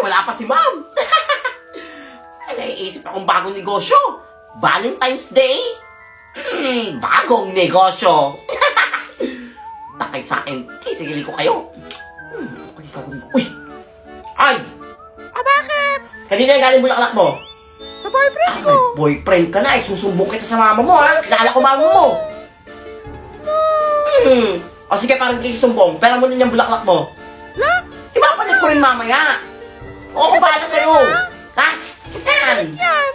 wala pa si ma'am. Naiisip akong bagong negosyo. Valentine's Day. Bagong negosyo. Takay sa akin, sisigilin ko kayo. Uy! Ay! Bakit? Kanina yung galing bulaklak mo? Sa boyfriend ko. May boyfriend ka na, susumbong kita sa mama mo, ha? Kilala ko mama mo. O sige, parang hindi sumbong. Pera mo din yung bulaklak mo. La? Ipapalit ko rin mamaya. O, ako bahala sa'yo. Ha? Yan. Yan.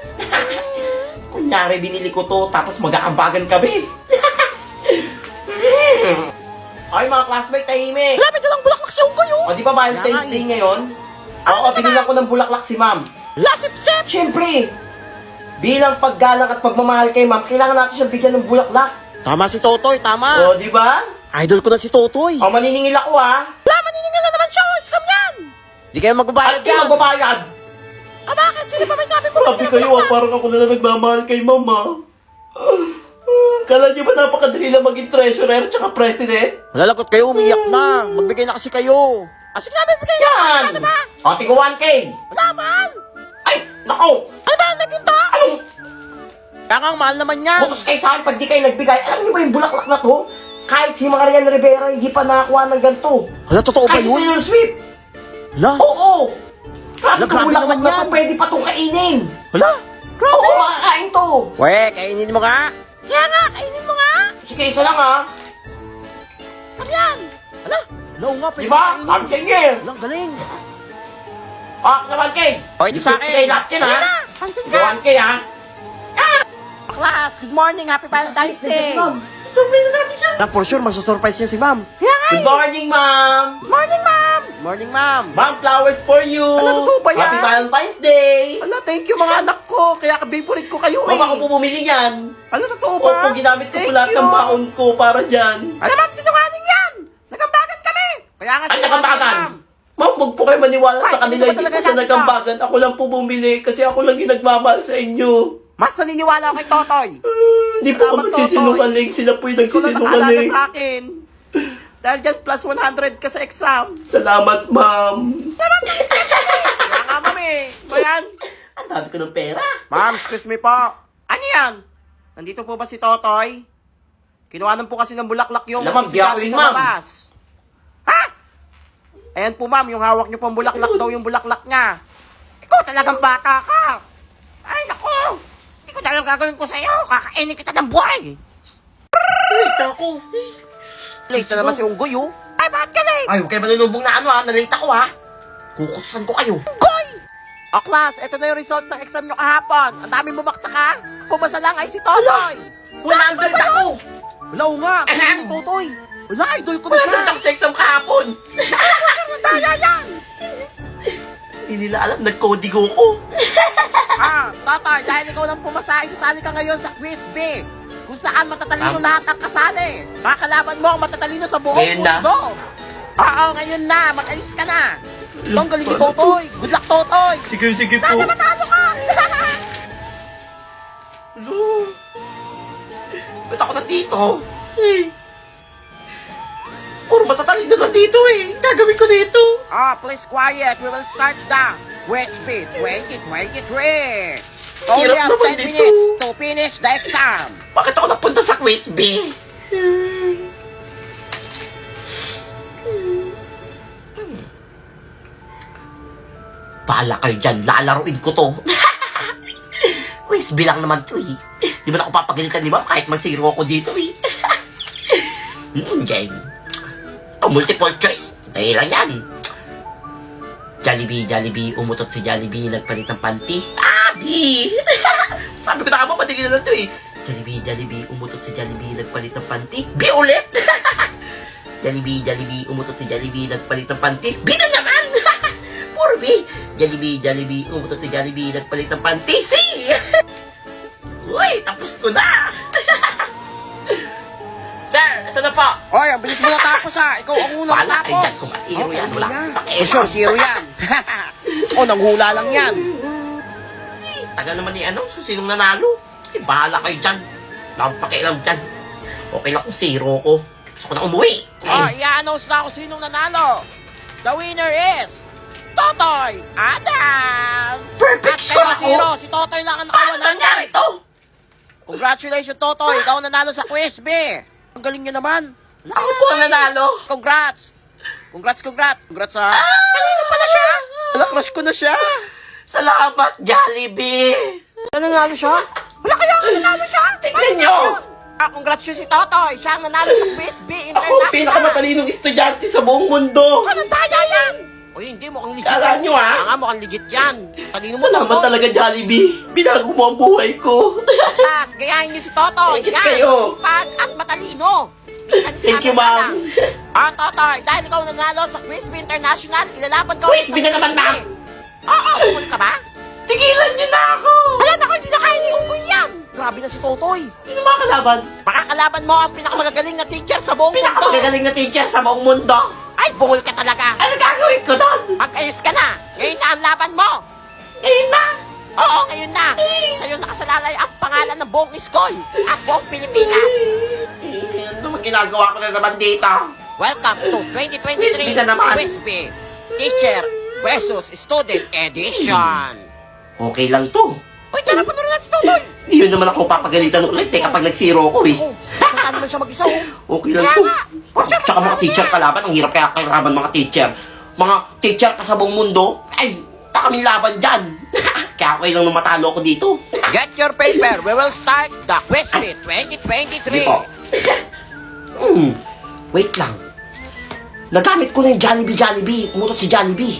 Kunyari, binili ko to, tapos mag-aambagan kami. Ay, mga classmate, tahimik. Lapit na lang bulaklak sa unggoy, oh. O, di ba Valentine's Day ngayon? Oo, binilang ko ng bulaklak si ma'am. Lasip-sip. Siyempre, bilang paggalang at pagmamahal kay ma'am, kailangan natin siyang bigyan ng bulaklak. Tama si Totoy, tama. O, di ba? Idol ko na si Totoy. O, maniningil ako, ha? Wala, maniningil na naman siya, oh. Scam yan. Di kayo magbabayad At di magbabayad. Bakit? Sino ba may sabi mo? Sabi kayo, parang ako na lang nagmamahal kay mama. Kala niyo ba napakadali lang maging treasurer at saka president? Malalagot kayo, umiyak na. Magbigay na kasi kayo. Kasi namin bigay Yan! O, tigo 1K. Wala, mahal. Ay, nako! Ano ba, may ginto? Anong Kaya nga, mahal naman yan. butos kayo sa akin pag di kayo nagbigay? Alam niyo ba yung bulaklak na to? Kahit si Marian Rivera, hindi pa nakakuha ng ganito. Hala, totoo ba Kahit si yun? Taylor Swift. Hala? Oo! Grabe Grabe kung bulaklak naman na to, yan. pwede pa itong kainin. Hala? Oo, makakain to. Weh, kainin mo nga. Kaya nga, kainin mo nga. Sige, isa lang ha. Scam yan. Hala? Hala, nga, pwede Di ba? kainin. Sabi sa inyo eh. Hala, galing. Sa 1K. O, ito sa akin. Sige, lahat yan ha. Halika, pansin Sa ka. 1K ha. Class, good morning. Happy Valentine's Day. Surprise natin siya. Na, for sure, masasurprise niya si ma'am. Kaya nga. Good morning, ma'am. Morning, ma'am. Morning, ma'am. Ma'am, flowers for you. Ano, totoo ba yan? Happy Valentine's Day. Hala, thank you mga anak ko. Kaya favorite ko kayo Ma'am, ako po bumili yan. Hala, totoo ba? Opo, ginamit ko po Thank lahat you. ng baon ko para dyan. Alam, ma'am, sinungaling yan. Nagambagan kami. Kaya nga Ay, sinungaling, nagambagan. ma'am. Ma'am, huwag po kayo maniwala Ay, sa kanila. hindi Hindi ba po talaga sa natin nagambagan. Ako lang po bumili kasi ako lang yung nagmamahal sa inyo. Mas naniniwala ako kay Totoy. Hindi po ako Salamat, nagsisinungaling. Sila po yung Ikaw na nakaalaga nagsisinungaling. sa akin. Dahil dyan, plus 100 ka sa exam. Salamat, ma'am. Kaya nga, mami. Ba yan? Ang dami ko ng pera. Ma'am, excuse me po. Ano yan? Nandito po ba si Totoy? Kinuhanan po kasi ng bulaklak yung Alam, ma'am, di ako yun, sa ma'am. labas. Ha? Ayan po, ma'am, yung hawak niyo pong bulaklak daw yung bulaklak niya. Ikaw talagang bata ka. Ay, naku. Hindi ko na alam gagawin ko sa'yo. Kakainin kita ng buhay. Late ako. Late na naman si Unggoy, oh. Ay, bakit ka late? Ay, huwag kayo manunubong na ano ha. Nalate ako ha. Kukutusan ko kayo. Unggoy! O, class, ito na yung result ng exam nyo kahapon. Ang daming bumaksak, ha? Pumasa lang ay si Totoy. 100 ako. Wala ko nga. Ano si Totoy? Wala, idol ko na siya. 100 ako sa exam kahapon. Daya yan. Hindi nila alam, nag-codigo ko. Totoy, dahil ikaw lang pumasa, isasali ka ngayon sa quiz B. Kung saan matatalino lahat ang kasali. Kakalaban mo ang matatalino sa buong Ngayon na? mundo. Oo, ngayon na. Mag-ayos ka na. Ang galing ni Totoy. Good luck, Totoy. Sige po. Sana matalo ka. Hello. Ba't ako na dito? Eh. Puro matatalino na dito eh. Gagawin ko dito. Please quiet. We will start the quiz B 2023. Only Hirap have naman 10 dito. minutes to finish the exam. Bakit ako napunta sa quiz B? Bahala kayo dyan, lalaruin ko to. Quiz B lang naman to eh. Di ba na ako papagalitan ni ma'am kahit masiro ako dito eh. Game. Multiple choice. Dahil lang yan. Jollibee, umutot si Jollibee, nagpalit ng panty. Abi! Sabi ko na ka madali na lang to eh. Jollibee, umutot si Jollibee, nagpalit ng panty. B ulit! Jollibee, umutot si Jollibee, nagpalit ng panty. B na naman! Puro B! Jollibee, umutot si Jollibee, nagpalit ng panty. C! Uy, tapos ko na! Sir, ito na po. Oy, ang bilis mo natapos, ha. Ikaw ang unang Wala kayo dyan, natapos. kung masiro yan, wala kang pakialam. For sure, zero yan. Nanghula lang yan. Tagal naman ni ano, so sinong nanalo? Eh, bahala kayo dyan. Wala akong pakialam dyan. Okay lang kung zero ko. Gusto ko na umuwi. I-announce na ako sinong nanalo. The winner is Totoy! Totoy Adams! Perfect At score kay ako! 0, si Totoy lang ang Paano nangyari naka-100. to? Congratulations, Totoy! Ikaw ang nanalo sa quiz, B! Ang galing niya naman! Ako po ang nanalo! Congrats! Congrats sa... Kanina pala siya! Wala, crush ko na siya! Salamat, Jollibee! Nanalo siya? Wala kaya ang nanalo siya? Tingnan nyo! Congrats yun si Totoy! Siya ang nanalo sa quiz, B! Ako ang pinakamatalinong estudyante sa buong mundo! Anong daya yan? Uy, hindi, mukhang legit. Kala nyo Nga, mukhang legit yan. Talino mo, Salamat Totoy. talaga, Jollibee! Binago mo ang buhay ko! Tas, gayahin niyo si Totoy. Thank you Yan, kayo. sipag at matalino. Minsan Thank you, sabi ma'am. lang. Totoy, dahil ikaw nanalo sa Quiz Bee International, ilalaban ka Quiz ulit sa Bee na naman, ma'am. Oo, bukol ka ba? Tigilan nyo na ako! Wala na, hindi na kaya ni Unggoy yan. Grabe na si Totoy. Sino mga kalaban? Makakalaban mo ang pinakamagagaling na teacher sa buong mundo. Pinakamagagaling na teacher sa buong mundo! Ay, bukol ka talaga. Ano gagawin ko doon? Mag-ayos ka na. Ngayon na ang laban mo. Ngayon na! Oo, ngayon na. Sa'yo nakasalalay ang pangalan ng buong school at buong Pilipinas. Ano bang ginagawa ko na naman dito? Welcome to Quiz Bee 2023 na naman. Quiz Bee Teacher versus Student Edition. Okay lang to. Uy, tara pa na rin si Totoy. Hindi yun naman ako papagalitan ulit eh kapag nag-zero ako eh. Oh, saan naman siya mag-isa oh. Okay lang Kaya to. nga. Tsaka mga teacher kalaban, ang hirap kaya kalaban mga teacher. Mga teacher ka sa buong mundo, ay, kaming laban dyan. Kaya okay lang na matalo ako dito. Get your paper. We will start the Quiz Bee 2023. Hindi po. Wait lang. Nagamit ko na yung Jollibee. Umutot si Jollibee.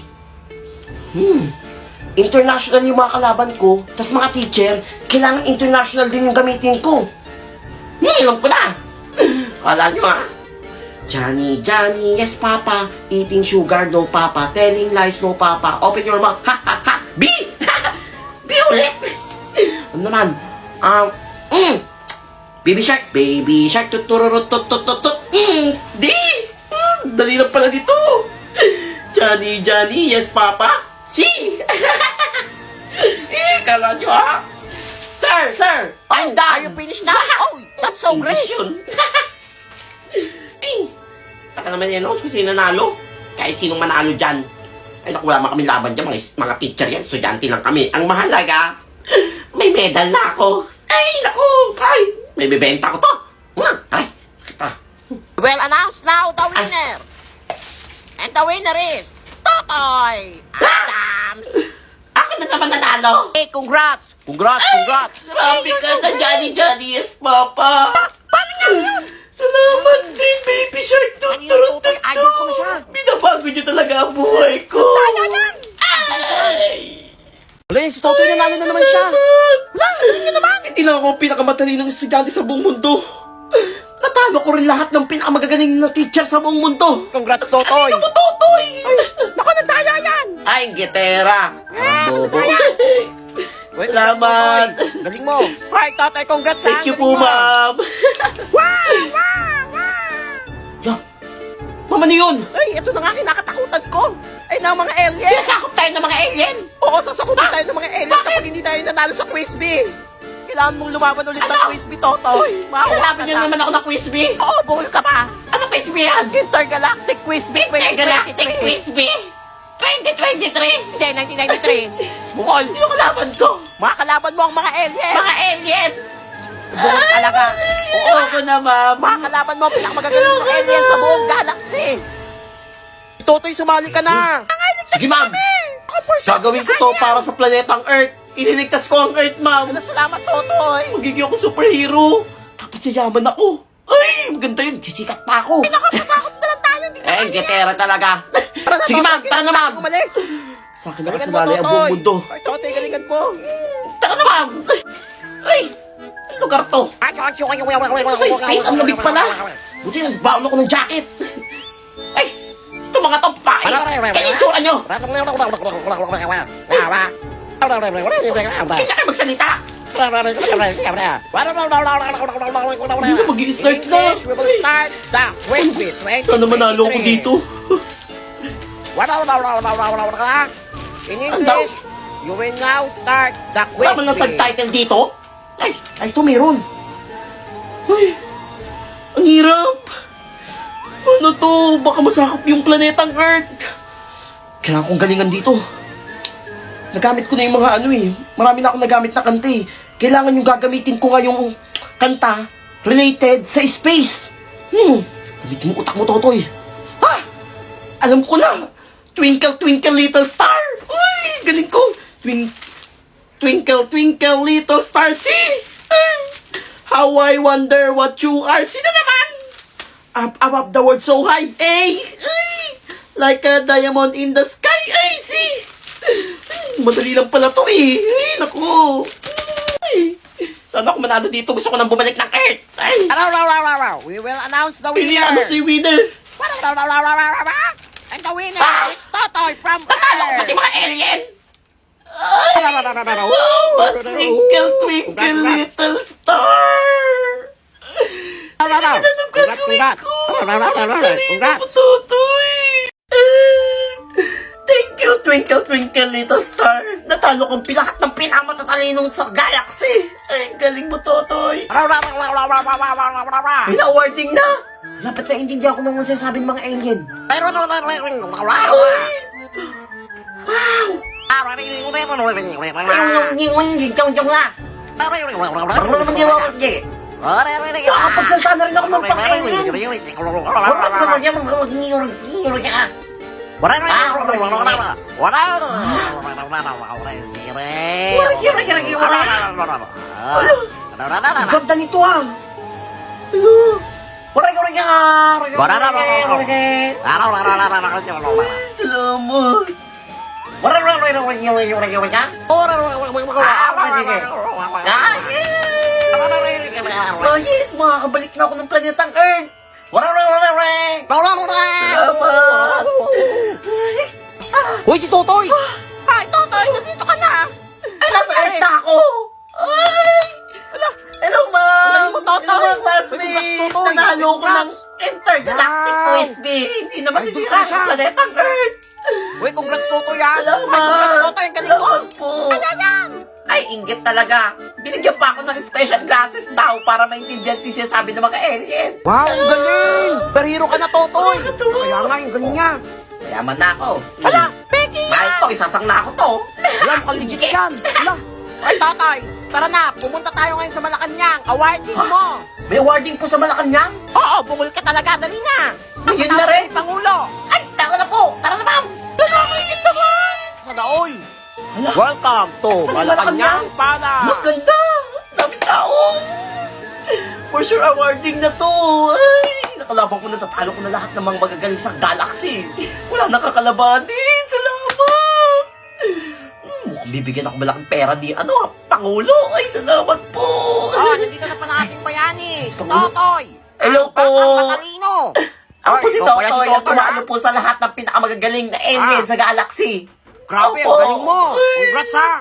International yung mga kalaban ko, tas mga teacher, kailangan international din yung gamitin ko. Alam ko na. Kala nyo ha? Johnny, yes papa, eating sugar, no papa, telling lies, no papa, open your mouth, ha ha ha, B! B ulit! Ano naman? Baby shark, tutururut, tut, D! Dali lang pala dito. Johnny, yes papa, C! Kala nyo ha? Sir! I'm Are done! you finished now? Oh, that's so great. English yun. Ay, taka naman yan, kung sino nanalo. Kahit sinong manalo dyan. Ay, naku, wala kami laban dyan. Mga teacher yan, estudyante lang kami. Ang mahalaga, may medal na ako. Ay, naku, may bibenta ko to. Ay, kita. We'll announce now the winner. And the winner is Totoy Adams. Akin na naman nanalo. Hey, congrats. Congrats. Grabe ka na, Johnny, yes, Papa. Paano nga yun? Salamat din, baby shark. Kanina, Totoy, idol ko na siya. Binabago niyo talaga ang buhay ko. Kaya yan. Ay! Wala yun, si Totoy nanalo na naman siya. Wala, galing niya naman. Hindi lang ako ang pinakamatalinong estudyante sa buong mundo. Natalo ko rin lahat ng pinakamagagaling na teacher sa buong mundo. Congrats, Totoy. Ano mo, Totoy? Naku, nagdaya yan. Ay, gitera. Bobo. Wait, Salamat. congrats, Totoy. Galing mo. Alright, Totoy, congrats ha. Thank you Galing po, mo. ma'am. Ya, mama niyo yun. Ay, ito na nga kinakatakutan ko. Ay, na mga alien. Sinasakop tayo ng mga alien. Oo, sasakupin tayo ng mga alien kapag hindi tayo nanalo sa Quiz Bee. Kailangan mong lumaban ulit ng Quiz Bee, Totoy. Kailangan niyo naman ako ng quiz bee. Oo, buhol ka pa. Ano quiz bee yan? Intergalactic Quiz Bee 2023. Intergalactic quiz bee. 2023. Hindi, 1993. Bukol. Sino kalaban ko? Mga kalaban mo ang mga alien. Mga alien. Buhol talaga. Oo, ako na, ma'am. Mga kalaban mo ang pinakamagagaling ng alien sa buong galaxy. Totoy, sumali ka na. Sige, ma'am. Gagawin ko to para sa planetang Earth. Ililigtas ko ang Earth, ma'am. Salamat, Totoy. Magiging ako superhero. Tapos yayaman ako. Ay, maganda yun. Sisikat pa ako. Nakapasakot na lang tayo. Hindi na Eh, getera talaga. Sige, ma'am. Tara na, ma'am. Umalis. Sa akin Galingan mo, nakasalali ang buong Totoy. mundo. Ay, Totoy, galingan mo. Tara na, ma'am. Ay, anong lugar to? Sa space, ang lamig pala. Buti nagbaon ako ng jacket. Ay, ito mga to, pae. Kaya yung tsura nyo. Kaya kayo magsalita. Hindi na mag-i-start na. English, we will start the Quiz Bee 2023. Sana manalo ako dito. In English, you will now start the Quiz Tama ng Bee. subtitle dito. Ay, ito meron. Ay, ang hirap. Ano to? Baka masakop yung planetang Earth. Kailangan kong galingan dito. nagamit ko na yung mga ano eh. Marami na akong nagamit na kanta eh. Kailangan yung gagamitin ko nga yung kanta related sa space. Gamitin mo utak mo, Totoy. Ha? Alam ko na. Twinkle, twinkle, little star. Uy, galing ko. Twinkle, twinkle, little star. See? How I wonder what you are. Sino naman? Up the world so high. Ay! Like a diamond in the sky. Ay, see? Madali lang pala to eh. Ay, naku. Ay. Sana ako manalo dito. Gusto ko nang bumalik ng Earth. Ay. We will announce the Pilihan mo winner. si winner. And the winner is Totoy from Natalo ko pati Earth. mga alien. Wow, twinkle, twinkle, little star. Congrats. Congrats. Thank you, twinkle, twinkle, little star. Natalo kong lahat ng pinakamatalinong sa galaxy. Ay, galing mo, Totoy. May awarding na. Dapat naintindihan ko naman sasabing mga alien. Wow! Nakakapagsalita na rin ako ng pang-alien. Ang ganda nito ah. Salamat. Oh yes, makakabalik na ako ng planetang Earth. Salamat. Hoy, si Totoy! Hi, Totoy! Nandito ka na! Ay, nasa Earth na ako. Ay. Hello, ma'am. Hello, Totoy. Hello, mga Congrats, classmates. Totoy. Nanalo ko ng intergalactic Wow. Frisbee. Hindi na masisira Ay, ang planetang Earth. Uy, congrats Totoy ah! Salamat. Ay, congrats Totoy! Ang galing mo! Salamat po. Ay, inggit talaga. Binigyan pa ako ng special glasses daw para maintindihan ko yung sinasabi ng mga alien. Wow, ang galing! Perhero ka na, Totoy! Nakakatuwa. Kaya nga, yung galing niya. Mayaman na ako. Hala, Becky! Kahit to, isasang na ako to. Alam, mukhang legit yan. Hala. Ay, Totoy, tara na. Pumunta tayo ngayon sa Malacanang. Awarding Ha? mo. May awarding po sa Malacanang? Oo, bungol ka talaga. Dali na. Yun na rin. Pangulo. Ay, tara na po. Tara na, ma'am. Dalangin naman. Sa daoy. Hala. Welcome to Malacanang Palace. Maganda! Daming tao! For sure, awarding na to! Ay! Nakalaban ko na, tatalo ko na lahat ng mga magagaling sa galaxy! Wala nakakalabanin! Salamat! Mukhang bibigyan ako malaking pera ni, Pangulo! Ay, salamat po! Oh, nandito na pala ating bayani. Si Totoy. Hello po! Ang matalino. Ako po si ikaw pala Totoy at tumalo ah. po sa lahat ng pinakamagagaling na alien Ah. sa galaxy! Grabe, Opo. ang galing mo. Congrats ha.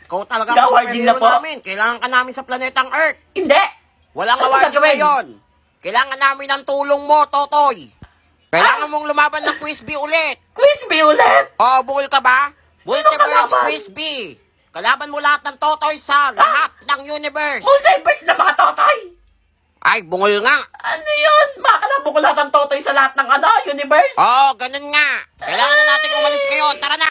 Ikaw talaga ang Awarding na superhero po. namin. Kailangan ka namin sa planetang Earth. Hindi! Walang Ano awarding gagawin? ngayon. Kailangan namin ng tulong mo, Totoy. Kailangan mong lumaban ng quiz bee ulit. Quiz me ulit! Oo, bungol ka ba? Sino Multiverse kalaban? quiz bee. Kalaban mo lahat ng Totoy sa lahat ng universe. Multiverse na mga Totoy! Ay, bungol nga. Ano yun? Makakalabo ko lahat ng Totoy sa lahat ng universe? Oo, ganun nga. Kailangan na natin umalis ngayon. Tara na.